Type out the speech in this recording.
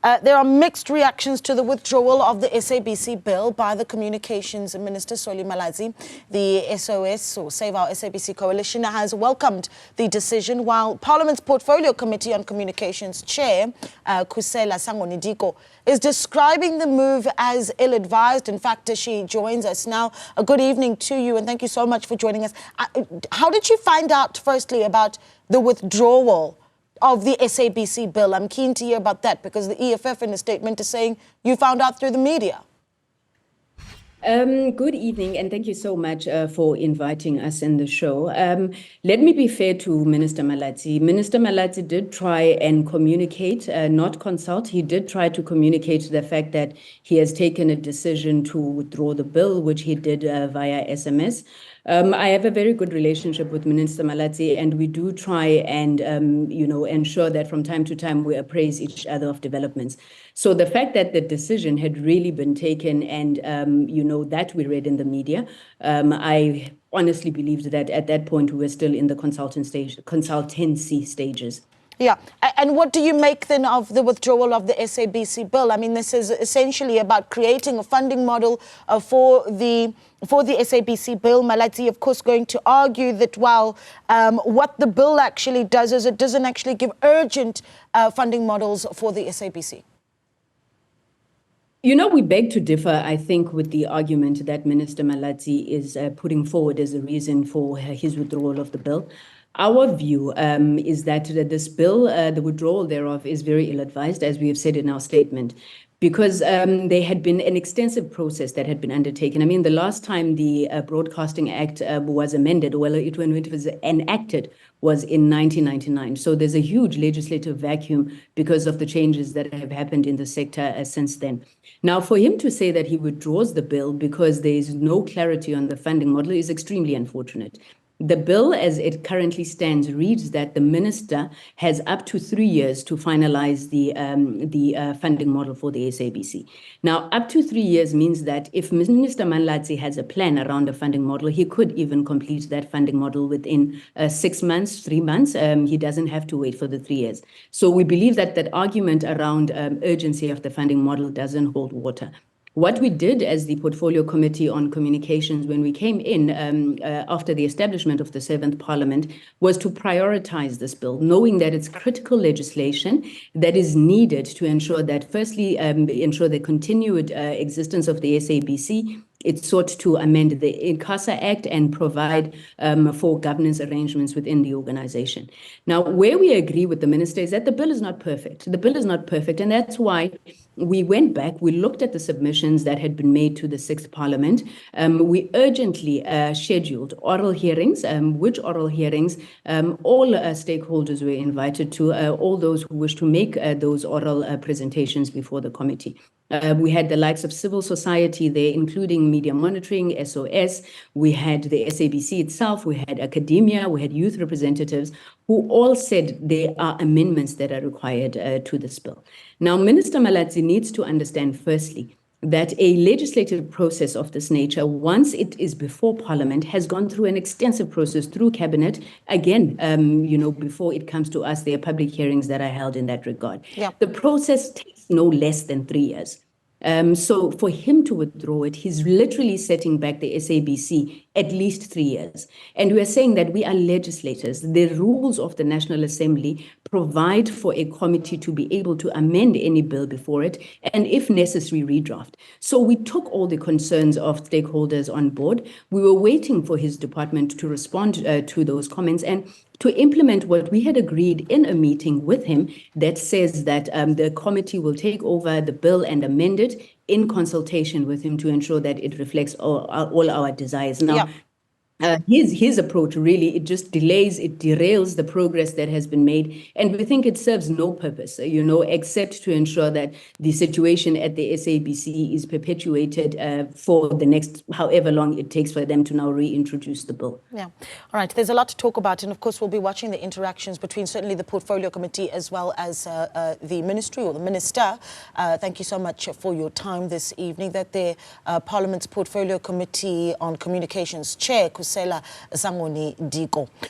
There are mixed reactions to the withdrawal of the SABC bill by the Communications Minister Solly Malatsi. The SOS, or Save Our SABC Coalition, has welcomed the decision, while Parliament's Portfolio Committee on Communications Chair, Khusela Sangoni-Diko, is describing the move as ill-advised. In fact, she joins us now. A good evening to you, and thank you so much for joining us. How did you find out, firstly, about the withdrawal of the SABC bill? I'm keen to hear about that, because the EFF in a statement is saying you found out through the media. Good evening, and thank you so much for inviting us in the show. Let me be fair to Minister Malatsi. Minister Malatsi did try and communicate, not consult. He did try to communicate the fact that he has taken a decision to withdraw the bill, which he did via SMS. I have a very good relationship with Minister Malatsi, and we do try and, ensure that from time to time we appraise each other of developments. So the fact that the decision had really been taken and, that we read in the media, I honestly believed that at that point we were still in the consultancy stages. Yeah, and what do you make then of the withdrawal of the SABC bill? I mean, this is essentially about creating a funding model for the SABC bill. Malatsi, of course, going to argue that while what the bill actually does is it doesn't actually give urgent funding models for the SABC. We beg to differ, I think, with the argument that Minister Malatsi is putting forward as a reason for his withdrawal of the bill. Our view is that this bill, the withdrawal thereof, is very ill-advised, as we have said in our statement, because there had been an extensive process that had been undertaken. I mean, the last time the Broadcasting Act was amended, when it was enacted, was in 1999. So there's a huge legislative vacuum because of the changes that have happened in the sector since then. Now, for him to say that he withdraws the bill because there is no clarity on the funding model is extremely unfortunate. The bill, as it currently stands, reads that the minister has up to 3 years to finalize the funding model for the SABC. Now, up to 3 years means that if Minister Malatsi has a plan around a funding model, he could even complete that funding model within 6 months, 3 months. He doesn't have to wait for the 3 years. So we believe that that argument around urgency of the funding model doesn't hold water. What we did as the Portfolio Committee on Communications when we came in after the establishment of the 7th Parliament was to prioritize this bill, knowing that it's critical legislation that is needed to ensure that, firstly, ensure the continued existence of the SABC. It sought to amend the ICASA Act and provide for governance arrangements within the organization. Now, where we agree with the minister is that the bill is not perfect. The bill is not perfect, and that's why we went back, we looked at the submissions that had been made to the 6th Parliament. We urgently scheduled oral hearings, which oral hearings all stakeholders were invited to, all those who wish to make those oral presentations before the committee. We had the likes of civil society there, including Media Monitoring, SOS. We had the SABC itself. We had academia. We had youth representatives who all said there are amendments that are required to this bill. Now, Minister Malatsi needs to understand, firstly, that a legislative process of this nature, once it is before Parliament, has gone through an extensive process through Cabinet. Again, before it comes to us, there are public hearings that are held in that regard. Yeah. The process takes no less than 3 years. So for him to withdraw it, he's literally setting back the SABC at least 3 years. And we are saying that we are legislators. The rules of the National Assembly provide for a committee to be able to amend any bill before it, and if necessary, redraft. So we took all the concerns of stakeholders on board. We were waiting for his department to respond to those comments and to implement what we had agreed in a meeting with him that says that the committee will take over the bill and amend it in consultation with him to ensure that it reflects all our desires. Now, his approach really, it just delays, it derails the progress that has been made. And we think it serves no purpose, except to ensure that the situation at the SABC is perpetuated for the next however long it takes for them to now reintroduce the bill. Yeah. All right. There's a lot to talk about. And of course, we'll be watching the interactions between certainly the Portfolio Committee as well as the ministry or the minister. Thank you so much for your time this evening. That the Parliament's Portfolio Committee on Communications Chair, Khusela Sangoni-Diko.